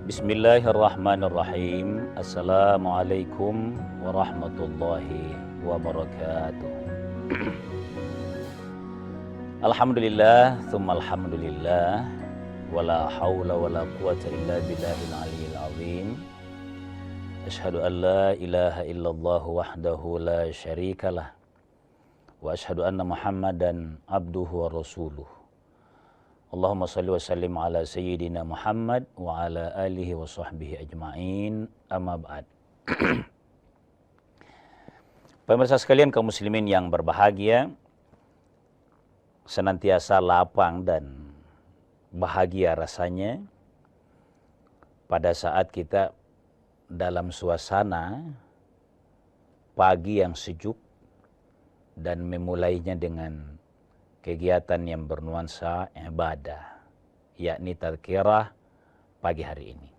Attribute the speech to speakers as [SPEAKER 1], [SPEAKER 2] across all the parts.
[SPEAKER 1] Bismillahirrahmanirrahim. Assalamualaikum warahmatullahi wabarakatuh. Alhamdulillah, thumma alhamdulillah. Wala hawla wala quwata illa billahil aliyyil azim. Ashhadu an la ilaha illallah wahdahu la syarikalah. Wa ashhadu anna Muhammadan abduhu wa rasuluh. Allahumma salli wa sallim ala sayyidina Muhammad wa ala alihi wa sahbihi ajma'in, amma ba'd. Pemirsa sekalian, kaum muslimin yang berbahagia, senantiasa lapang dan bahagia rasanya pada saat kita dalam suasana pagi yang sejuk dan memulainya dengan kegiatan yang bernuansa ibadah, yakni tazkirah pagi hari ini.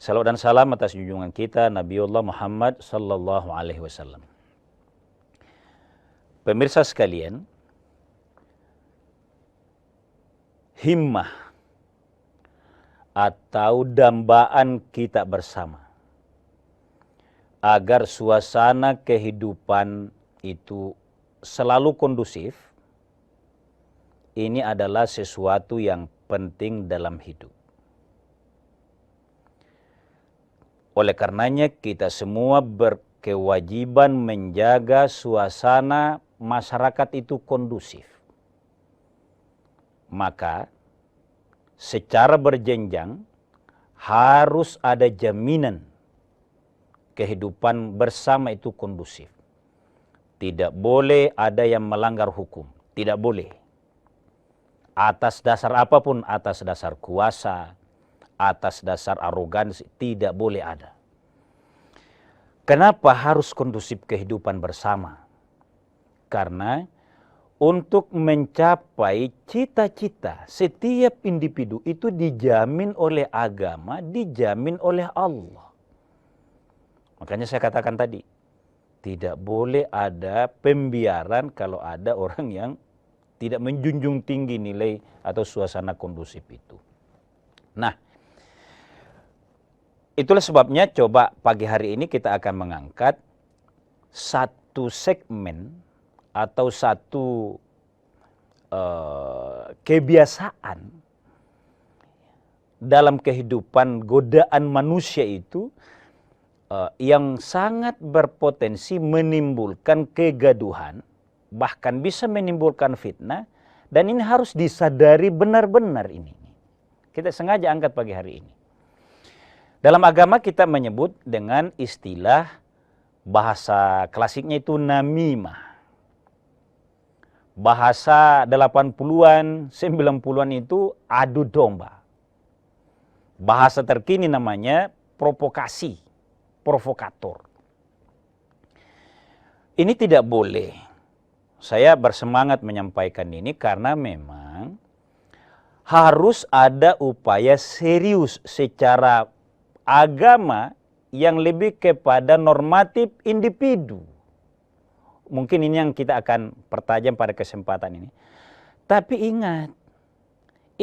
[SPEAKER 1] Salawat dan salam atas junjungan kita Nabiullah Muhammad sallallahu alaihi wasallam. Pemirsa sekalian, himmah atau dambaan kita bersama agar suasana kehidupan itu selalu kondusif, ini adalah sesuatu yang penting dalam hidup. Oleh karenanya kita semua berkewajiban menjaga suasana masyarakat itu kondusif. Maka secara berjenjang harus ada jaminan kehidupan bersama itu kondusif. Tidak boleh ada yang melanggar hukum, tidak boleh. Atas dasar apapun, atas dasar kuasa, atas dasar arogansi, tidak boleh ada. Kenapa harus kondusif kehidupan bersama? Karena untuk mencapai cita-cita setiap individu itu dijamin oleh agama, dijamin oleh Allah. Makanya saya katakan tadi, tidak boleh ada pembiaran kalau ada orang yang tidak menjunjung tinggi nilai atau suasana kondusif itu. Nah, itulah sebabnya coba pagi hari ini kita akan mengangkat satu segmen atau satu kebiasaan dalam kehidupan godaan manusia itu yang sangat berpotensi menimbulkan kegaduhan, bahkan bisa menimbulkan fitnah, dan ini harus disadari benar-benar ini. Kita sengaja angkat pagi hari ini. Dalam agama kita menyebut dengan istilah bahasa klasiknya itu namimah. Bahasa 80-an, 90-an itu adu domba. Bahasa terkini namanya provokasi, provokator. Ini tidak boleh. Saya bersemangat menyampaikan ini karena memang harus ada upaya serius secara agama yang lebih kepada normatif individu. Mungkin ini yang kita akan pertajam pada kesempatan ini. Tapi ingat,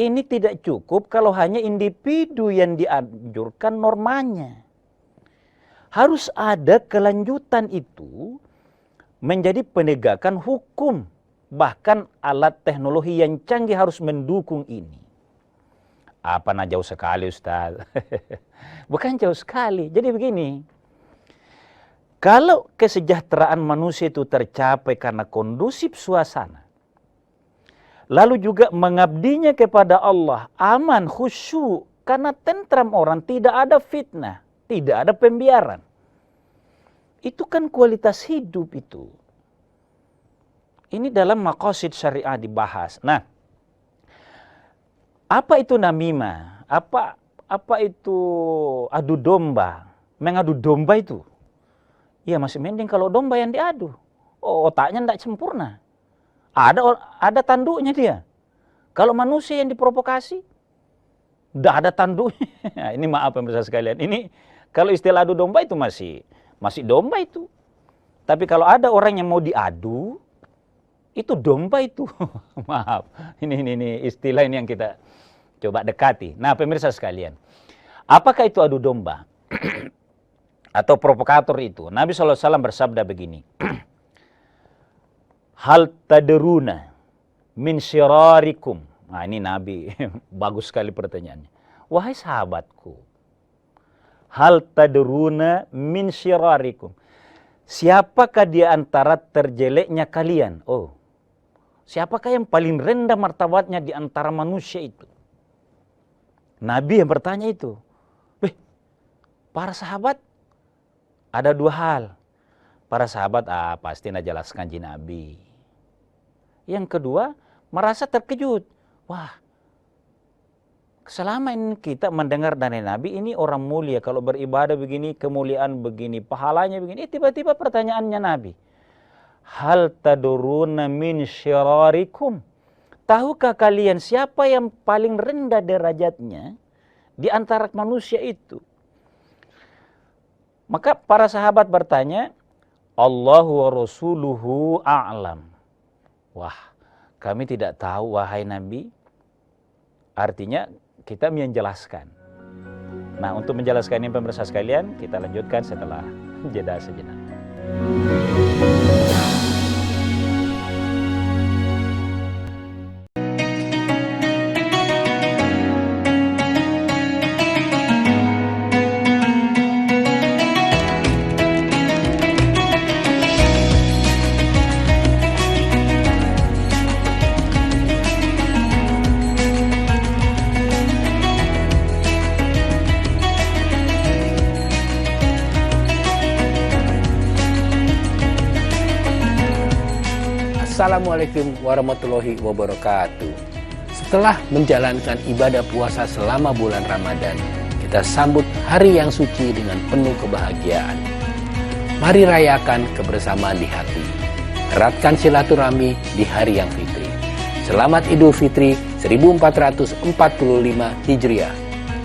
[SPEAKER 1] ini tidak cukup kalau hanya individu yang dianjurkan normanya. Harus ada kelanjutan itu menjadi penegakan hukum. Bahkan alat teknologi yang canggih harus mendukung ini. Apa nah jauh sekali Ustaz? Bukan jauh sekali. Jadi begini, kalau kesejahteraan manusia itu tercapai karena kondusif suasana, lalu juga mengabdinya kepada Allah, aman, khusyuk, karena tentram orang, tidak ada fitnah, tidak ada pembiaran. Itu kan kualitas hidup itu. Ini dalam maqasid syariah dibahas. Nah, apa itu namimah? Apa itu adu domba? Mengadu domba itu? Ya masih mending kalau domba yang diadu. Oh, otaknya tidak sempurna. Ada tanduknya dia. Kalau manusia yang diprovokasi, tidak ada tanduknya. Ini maaf pemirsa sekalian. Ini kalau istilah adu domba itu masih domba itu. Tapi kalau ada orang yang mau diadu, itu domba itu. Maaf, ini istilah ini yang kita coba dekati. Nah pemirsa sekalian, Apakah itu adu domba? Atau provokator itu? Nabi SAW bersabda begini. Hal tadruna min syirarikum. Nah ini Nabi, bagus sekali pertanyaannya. Wahai sahabatku, hal tadruna min syirarikum. Siapakah di antara terjeleknya kalian? Oh, siapakah yang paling rendah martabatnya di antara manusia itu? Nabi yang bertanya itu. Para sahabat ada dua hal. Para sahabat pasti najelaskan Nabi. Yang kedua, merasa terkejut. Wah, selama ini kita mendengar dari Nabi, ini orang mulia. Kalau beribadah begini, kemuliaan begini, pahalanya begini. Tiba-tiba pertanyaannya Nabi. Hal taduruna min syirarikum. Tahukah kalian siapa yang paling rendah derajatnya di antara manusia itu? Maka para sahabat bertanya, Allahu wa rasuluhu a'lam. Wah, kami tidak tahu wahai Nabi. Artinya kita menjelaskan. Nah, untuk menjelaskan ini pemirsa sekalian, kita lanjutkan setelah jeda sejenak.
[SPEAKER 2] Assalamualaikum warahmatullahi wabarakatuh. Setelah menjalankan ibadah puasa selama bulan Ramadan, kita sambut hari yang suci dengan penuh kebahagiaan. Mari rayakan kebersamaan di hati. Eratkan silaturahmi di hari yang fitri. Selamat Idul Fitri 1445 Hijriah.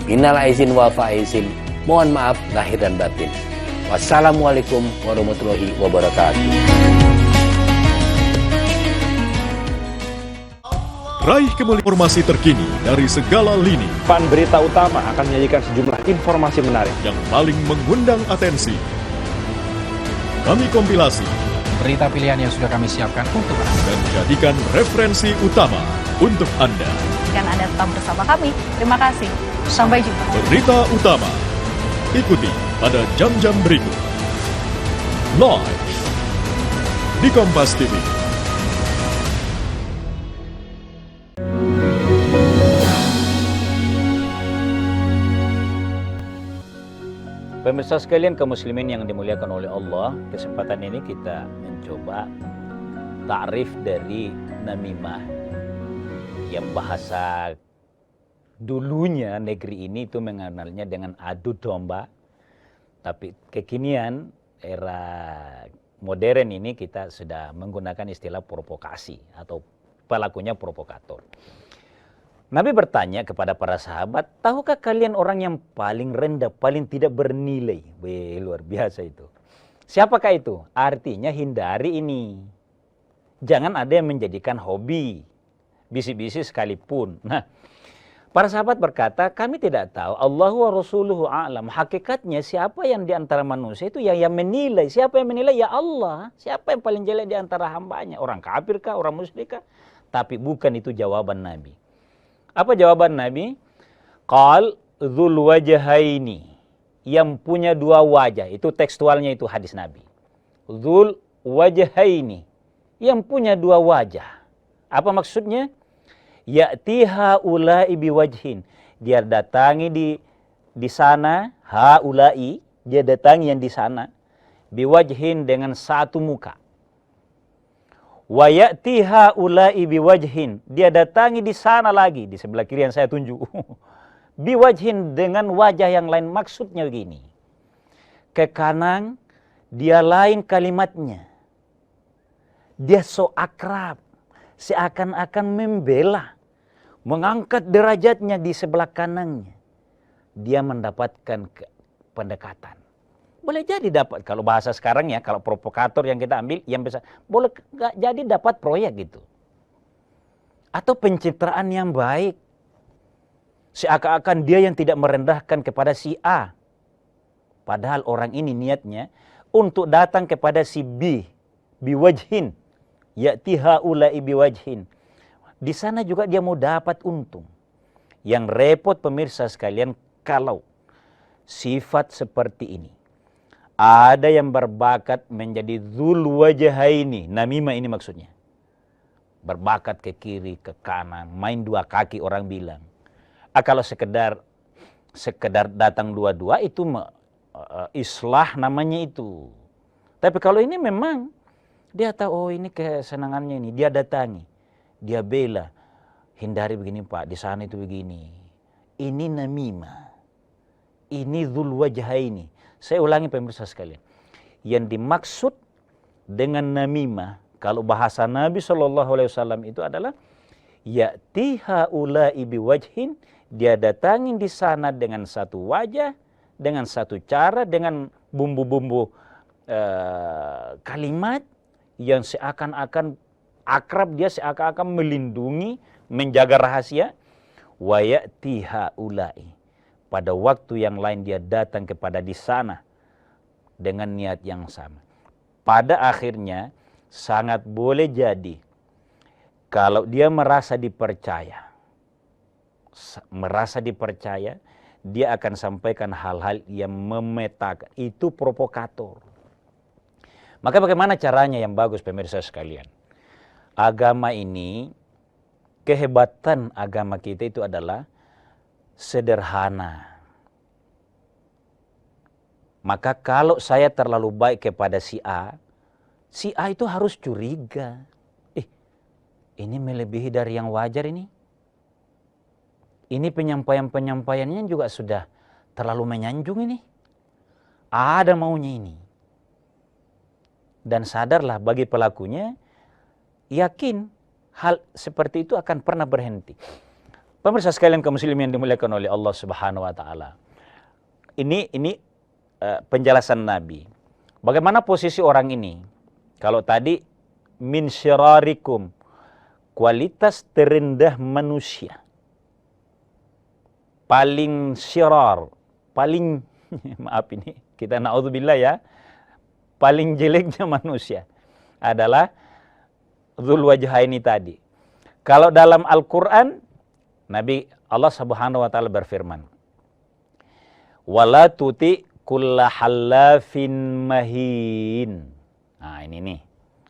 [SPEAKER 2] Minal aizin wal faizin. Mohon maaf lahir dan batin. Wassalamualaikum warahmatullahi wabarakatuh.
[SPEAKER 3] Raih kembali informasi terkini dari segala lini.
[SPEAKER 4] Pan Berita Utama akan menyajikan sejumlah informasi menarik
[SPEAKER 3] yang paling mengundang atensi. Kami kompilasi
[SPEAKER 5] berita pilihan yang sudah kami siapkan untuk Anda
[SPEAKER 3] dan jadikan referensi utama untuk Anda.
[SPEAKER 6] Dan Anda tetap bersama kami. Terima kasih. Sampai jumpa.
[SPEAKER 3] Berita utama ikuti pada jam-jam berikut. Live di Kompas TV.
[SPEAKER 1] Pemirsa sekalian kaum muslimin yang dimuliakan oleh Allah, kesempatan ini kita mencoba takrif dari namimah yang bahasa dulunya negeri ini itu mengenalnya dengan adu domba, tapi kekinian era modern ini kita sudah menggunakan istilah provokasi atau pelakunya provokator. Nabi bertanya kepada para sahabat, tahukah kalian orang yang paling rendah, paling tidak bernilai? Wih, luar biasa itu. Siapakah itu? Artinya hindari ini. Jangan ada yang menjadikan hobi, bisik-bisik sekalipun. Nah, para sahabat berkata, kami tidak tahu. Allahu wa rasuluhu a'lam. Hakikatnya siapa yang di antara manusia itu yang menilai. Siapa yang menilai? Ya Allah. Siapa yang paling jelek di antara hambanya? Orang kafir kah? Orang musyrik kah? Tapi bukan itu jawaban Nabi. Apa jawaban Nabi? Qal dzul wajhaini, yang punya dua wajah. Itu tekstualnya, itu hadis Nabi. Dzul wajhaini, yang punya dua wajah. Apa maksudnya? Ya'ti haula'i biwajhin. Dia datangi di sana, haula'i, dia datangi yang di sana, biwajhin dengan satu muka. Wa ya'ti haula'i biwajhin, dia datangi di sana lagi, di sebelah kiri yang saya tunjuk. Biwajhin, dengan wajah yang lain. Maksudnya begini, ke kanan dia lain kalimatnya, dia so akrab, seakan-akan membela, mengangkat derajatnya di sebelah kanannya. Dia mendapatkan pendekatan. Boleh jadi dapat, kalau bahasa sekarang ya, kalau provokator yang kita ambil, yang besar, boleh gak jadi dapat proyek gitu. Atau pencitraan yang baik. Seakan-akan dia yang tidak merendahkan kepada si A. Padahal orang ini niatnya untuk datang kepada si B. Biwajhin. Ya'ti ha'ula'i biwajhin. Di sana juga dia mau dapat untung. Yang repot pemirsa sekalian kalau sifat seperti ini. Ada yang berbakat menjadi dzul wajhaini. Namimah ini maksudnya. Berbakat ke kiri, ke kanan, main dua kaki orang bilang. Kalau sekedar datang dua-dua itu islah namanya itu. Tapi kalau ini memang dia tahu oh ini kesenangannya ini, dia datangi, dia bela, hindari begini Pak, di sana itu begini. Ini namimah. Ini dzul wajhaini. Saya ulangi pemirsa sekalian. Yang dimaksud dengan namimah kalau bahasa Nabi SAW itu adalah ya'ti haula'i biwajhin, dia datangi di sana dengan satu wajah, dengan satu cara, dengan bumbu-bumbu kalimat yang seakan-akan akrab, dia seakan-akan melindungi, menjaga rahasia. Wa ya'ti haula'i, pada waktu yang lain dia datang kepada di sana dengan niat yang sama. Pada akhirnya sangat boleh jadi kalau dia merasa dipercaya, dia akan sampaikan hal-hal yang memetakan. Itu provokator. Maka bagaimana caranya yang bagus pemirsa sekalian? Agama ini, kehebatan agama kita itu adalah sederhana. Maka kalau saya terlalu baik kepada si A itu harus curiga. Ini melebihi dari yang wajar ini. Ini penyampaiannya juga sudah terlalu menyanjung ini. Ada maunya ini. Dan sadarlah bagi pelakunya, yakin hal seperti itu akan pernah berhenti. Pemirsa sekalian kaum muslimin yang dimuliakan oleh Allah Subhanahu wa taala. Ini penjelasan Nabi. Bagaimana posisi orang ini? Kalau tadi min syirarikum, kualitas terendah manusia. Paling syirar, paling maaf ini kita naudzubillah ya, paling jeleknya manusia adalah dzul wajhaini tadi. Kalau dalam Al-Qur'an Nabi Allah Subhanahu wa taala berfirman, wala tuti kulla hallafin mahin. Nah, ini nih.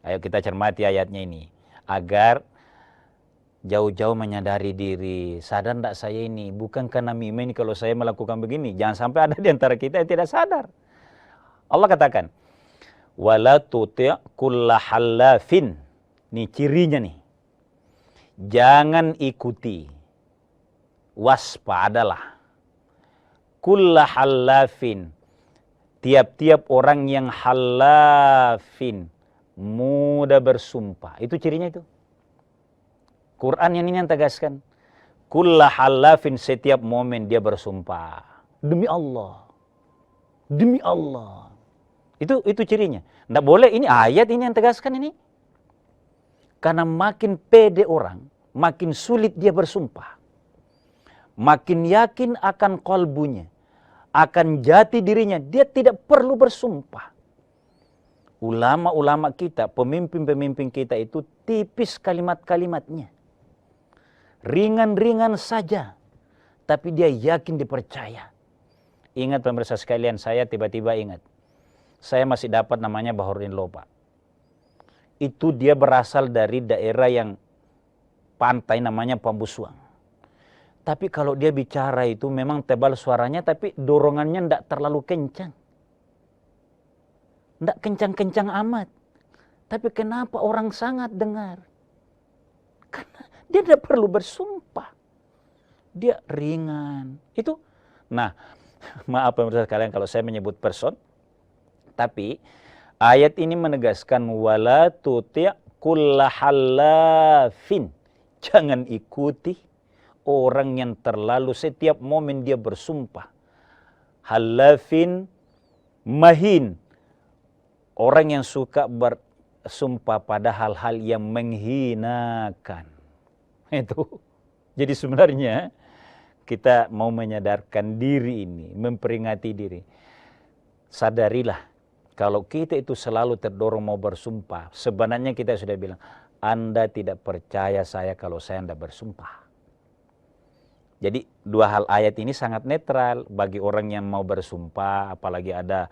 [SPEAKER 1] Ayo kita cermati ayatnya ini agar jauh-jauh menyadari diri. Sadar enggak saya ini? Bukan karena namimah ini kalau saya melakukan begini. Jangan sampai ada di antara kita yang tidak sadar. Allah katakan, wala tuti' kulla hallafin. Nih cirinya nih. Jangan ikuti. Waspadalah. Kulla hallafin. Tiap-tiap orang yang hallafin. Mudah bersumpah. Itu cirinya itu. Quran yang ini yang tegaskan. Kulla halafin, setiap momen dia bersumpah. Demi Allah. Demi Allah. Itu cirinya. Nggak boleh, ini ayat ini yang tegaskan ini. Karena makin pede orang, makin sulit dia bersumpah. Makin yakin akan kalbunya, akan jati dirinya, dia tidak perlu bersumpah. Ulama-ulama kita, pemimpin-pemimpin kita itu tipis kalimat-kalimatnya. Ringan-ringan saja, tapi dia yakin dipercaya. Ingat pemirsa sekalian, saya tiba-tiba ingat. Saya masih dapat namanya Baharudin Lopa. Itu dia berasal dari daerah yang pantai namanya Pambusuang. Tapi kalau dia bicara itu memang tebal suaranya, tapi dorongannya tidak terlalu kencang. Tidak kencang-kencang amat. Tapi kenapa orang sangat dengar? Karena dia tidak perlu bersumpah. Dia ringan. Itu. Nah, maaf pemirsa sekalian kalau saya menyebut person. Tapi ayat ini menegaskan wala tuti' kulla hallafin. Jangan ikuti orang yang terlalu setiap momen dia bersumpah. Hallafin mahin. Orang yang suka bersumpah pada hal-hal yang menghinakan. Itu. Jadi sebenarnya kita mau menyadarkan diri ini, memperingati diri. Sadarilah, kalau kita itu selalu terdorong mau bersumpah, sebenarnya kita sudah bilang, Anda tidak percaya saya kalau saya tidak bersumpah. Jadi dua hal ayat ini sangat netral bagi orang yang mau bersumpah, apalagi ada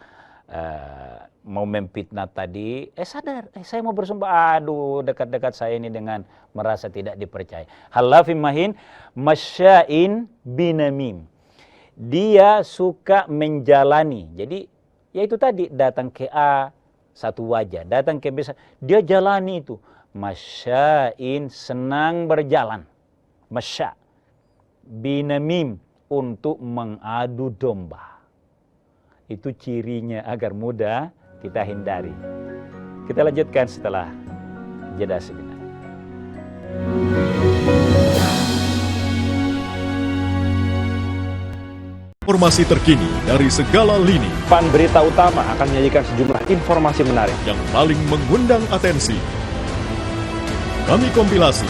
[SPEAKER 1] mau memfitnah tadi, sadar, saya mau bersumpah, aduh dekat-dekat saya ini dengan merasa tidak dipercaya. Halafim mahin, masya'in binamim. Dia suka menjalani, jadi ya itu tadi, datang ke A, satu wajah, datang ke B, dia jalani itu. Masya'in, senang berjalan. Masya' binamim, untuk mengadu domba. Itu cirinya agar mudah kita hindari. Kita lanjutkan setelah jeda sebentar.
[SPEAKER 3] Informasi terkini dari segala lini
[SPEAKER 4] Pan Berita Utama akan menyajikan sejumlah informasi menarik
[SPEAKER 3] yang paling mengundang atensi. Kami kompilasi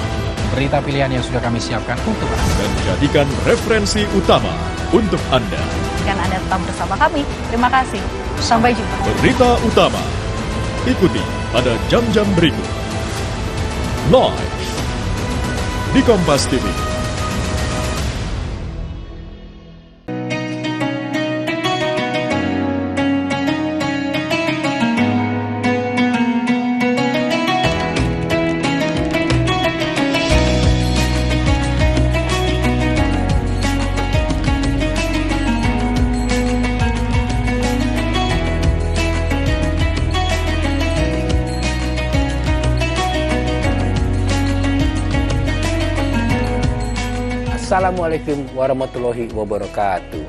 [SPEAKER 5] Berita pilihan yang sudah kami siapkan untuk Anda.
[SPEAKER 3] dan jadikan referensi utama untuk Anda.
[SPEAKER 6] Dan Anda tetap bersama kami. Terima kasih. Sampai jumpa.
[SPEAKER 3] Berita utama. Ikuti pada jam-jam berikut. Live di Kompas TV.
[SPEAKER 2] Assalamualaikum warahmatullahi wabarakatuh.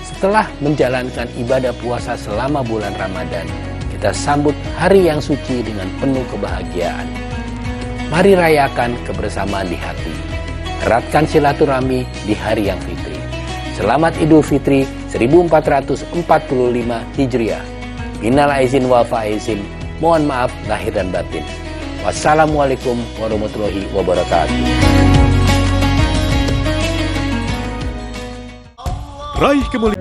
[SPEAKER 2] Setelah menjalankan ibadah puasa selama bulan Ramadan, kita sambut hari yang suci dengan penuh kebahagiaan. Mari rayakan kebersamaan di hati. Eratkan silaturahmi di hari yang fitri. Selamat Idul Fitri 1445 Hijriah. Minal aizin wal faizin. Mohon maaf lahir dan batin. Wassalamualaikum warahmatullahi wabarakatuh.
[SPEAKER 3] Raih kemuliaan.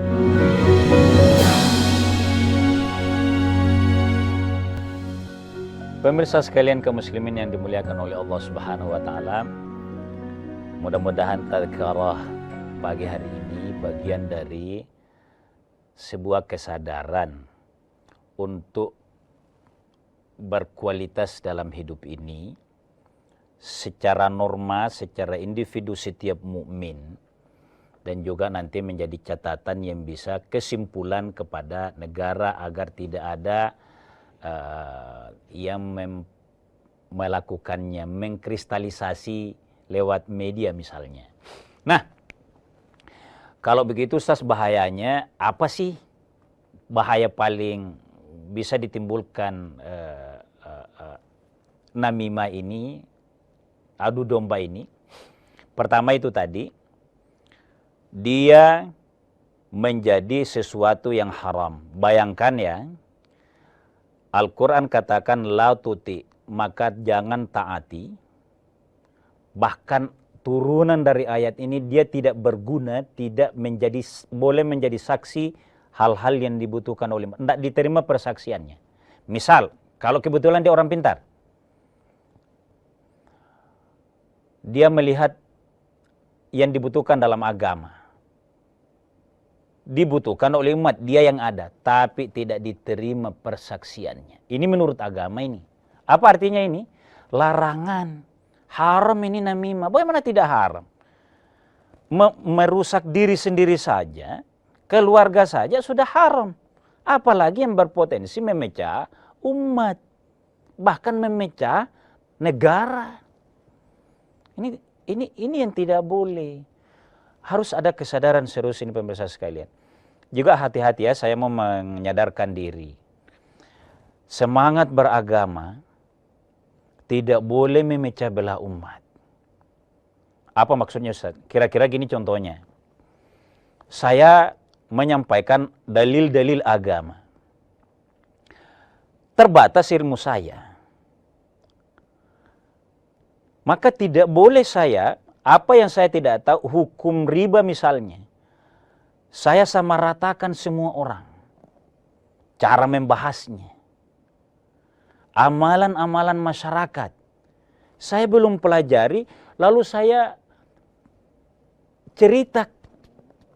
[SPEAKER 1] Pemirsa sekalian kaum muslimin yang dimuliakan oleh Allah Subhanahu wa taala, mudah-mudahan tadhkirah pagi hari ini bagian dari sebuah kesadaran untuk berkualitas dalam hidup ini secara norma, secara individu setiap mukmin, dan juga nanti menjadi catatan yang bisa kesimpulan kepada negara agar tidak ada yang melakukannya, mengkristalisasi lewat media misalnya. Nah, kalau begitu Ustaz, bahayanya apa sih? Bahaya paling bisa ditimbulkan namimah ini, adu domba ini. Pertama itu tadi, dia menjadi sesuatu yang haram. Bayangkan ya, Al-Quran katakan la tuti, maka jangan taati. Bahkan turunan dari ayat ini dia tidak berguna, tidak menjadi, boleh menjadi saksi hal-hal yang dibutuhkan oleh, tidak diterima persaksiannya. Misal, kalau kebetulan dia orang pintar, dia melihat yang dibutuhkan dalam agama, dibutuhkan oleh umat, dia yang ada, tapi tidak diterima persaksiannya. Ini menurut agama ini. Apa artinya ini? Larangan. Haram ini namimah. Bagaimana tidak haram? Merusak diri sendiri saja, keluarga saja sudah haram. Apalagi yang berpotensi memecah umat. Bahkan memecah negara. Ini yang tidak boleh. Harus ada kesadaran serius ini pemirsa sekalian. Juga hati-hati ya, saya mau menyadarkan diri. Semangat beragama tidak boleh memecah belah umat. Apa maksudnya Ustaz? Kira-kira gini contohnya. Saya menyampaikan dalil-dalil agama. Terbatas ilmu saya. Maka tidak boleh saya Apa yang saya tidak tahu, hukum riba misalnya, saya samaratakan semua orang. Cara membahasnya. Amalan-amalan masyarakat. Saya belum pelajari, lalu saya cerita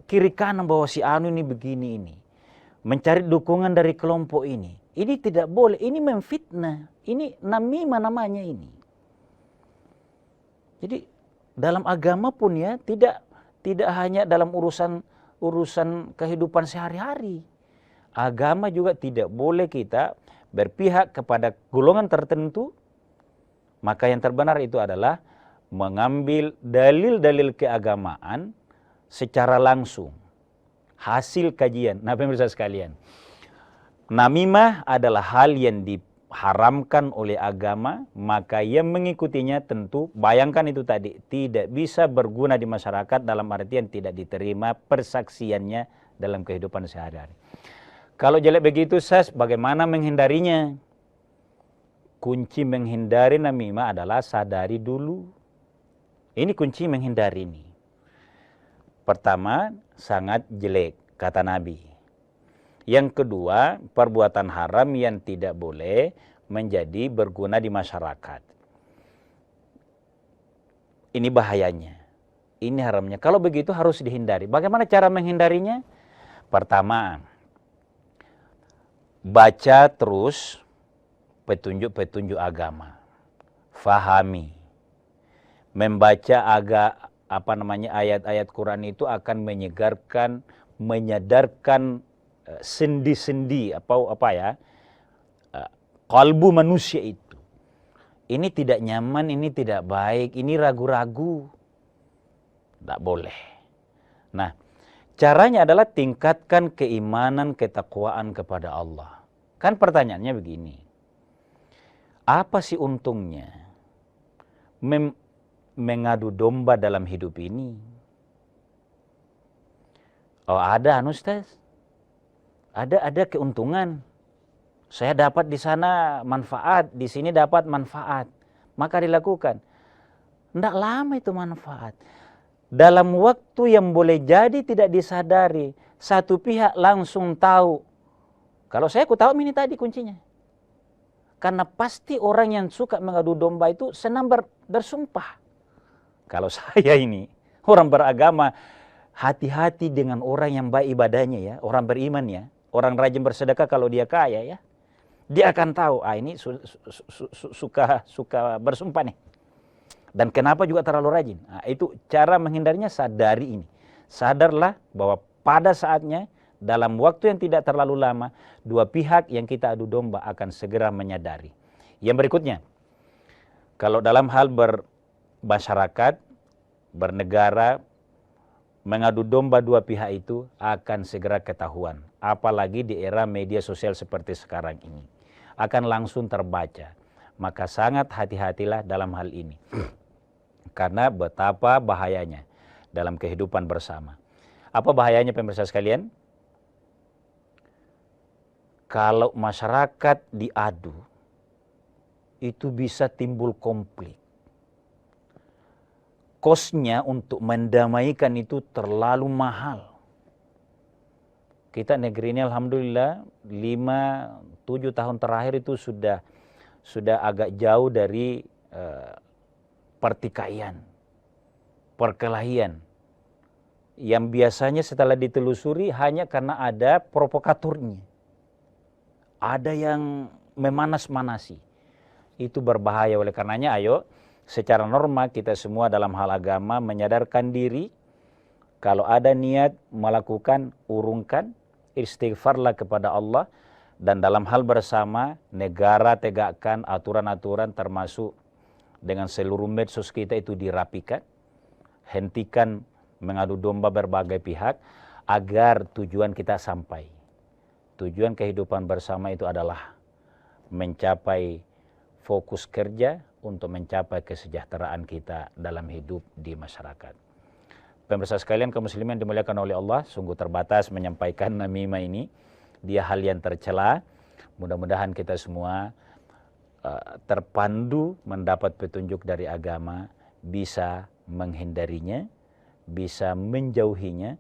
[SPEAKER 1] kiri kanan bahwa si Anu ini begini ini. Mencari dukungan dari kelompok ini. Ini tidak boleh, ini memfitnah. Ini namimah namanya ini. Jadi dalam agama pun ya tidak hanya dalam urusan kehidupan sehari-hari. Agama juga tidak boleh kita berpihak kepada golongan tertentu. Maka yang terbenar itu adalah mengambil dalil-dalil keagamaan secara langsung. Hasil kajian. Nah, pemirsa sekalian, namimah adalah hal yang diharamkan oleh agama, maka yang mengikutinya tentu, bayangkan itu tadi, tidak bisa berguna di masyarakat dalam artian tidak diterima persaksiannya dalam kehidupan sehari-hari. Kalau jelek begitu, bagaimana menghindarinya? Kunci menghindari namimah adalah sadari dulu. Ini kunci menghindari ini. Pertama, sangat jelek, kata Nabi. Yang kedua, perbuatan haram yang tidak boleh menjadi berguna di masyarakat. Ini bahayanya. Ini haramnya. Kalau begitu harus dihindari. Bagaimana cara menghindarinya? Pertama, baca terus petunjuk-petunjuk agama. Fahami. Membaca ayat-ayat Quran itu akan menyegarkan, menyadarkan sendi-sendi kalbu manusia itu. Ini tidak nyaman, ini tidak baik, ini ragu-ragu. Tidak boleh. Nah, caranya adalah tingkatkan keimanan, ketakwaan kepada Allah. Kan pertanyaannya begini. Apa sih untungnya mengadu domba dalam hidup ini? Oh, ada Ustaz. Ada keuntungan. Saya dapat di sana manfaat, di sini dapat manfaat. Maka dilakukan. Tidak lama itu manfaat. Dalam waktu yang boleh jadi tidak disadari, satu pihak langsung tahu. Kalau aku tahu ini tadi kuncinya. Karena pasti orang yang suka mengadu domba itu senang bersumpah. Kalau saya ini, orang beragama, hati-hati dengan orang yang baik ibadahnya ya, orang beriman ya. Orang rajin bersedekah kalau dia kaya ya, dia akan tahu, ini suka bersumpah nih. Dan kenapa juga terlalu rajin? Nah, itu cara menghindarinya, sadari ini. Sadarlah bahwa pada saatnya, dalam waktu yang tidak terlalu lama, dua pihak yang kita adu domba akan segera menyadari. Yang berikutnya, kalau dalam hal bermasyarakat, bernegara, mengadu domba dua pihak itu akan segera ketahuan. Apalagi di era media sosial seperti sekarang ini. Akan langsung terbaca. Maka sangat hati-hatilah dalam hal ini. Karena betapa bahayanya dalam kehidupan bersama. Apa bahayanya pemirsa sekalian? Kalau masyarakat diadu, itu bisa timbul konflik. Kosnya untuk mendamaikan itu terlalu mahal. Kita negeri ini alhamdulillah 5-7 tahun terakhir itu sudah agak jauh dari pertikaian, perkelahian. Yang biasanya setelah ditelusuri hanya karena ada provokatornya. Ada yang memanas-manasi. Itu berbahaya, oleh karenanya ayo secara normal kita semua dalam hal agama menyadarkan diri. Kalau ada niat melakukan, urungkan, istighfarlah kepada Allah. Dan dalam hal bersama, negara tegakkan aturan-aturan termasuk dengan seluruh medsos kita itu dirapikan. Hentikan mengadu domba berbagai pihak agar tujuan kita sampai. Tujuan kehidupan bersama itu adalah mencapai fokus kerja untuk mencapai kesejahteraan kita dalam hidup di masyarakat. Pemirsa sekalian, kaum muslimin dimuliakan oleh Allah, sungguh terbatas menyampaikan namimah ini. Dia hal yang tercela. Mudah-mudahan kita semua terpandu mendapat petunjuk dari agama, bisa menghindarinya, bisa menjauhinya,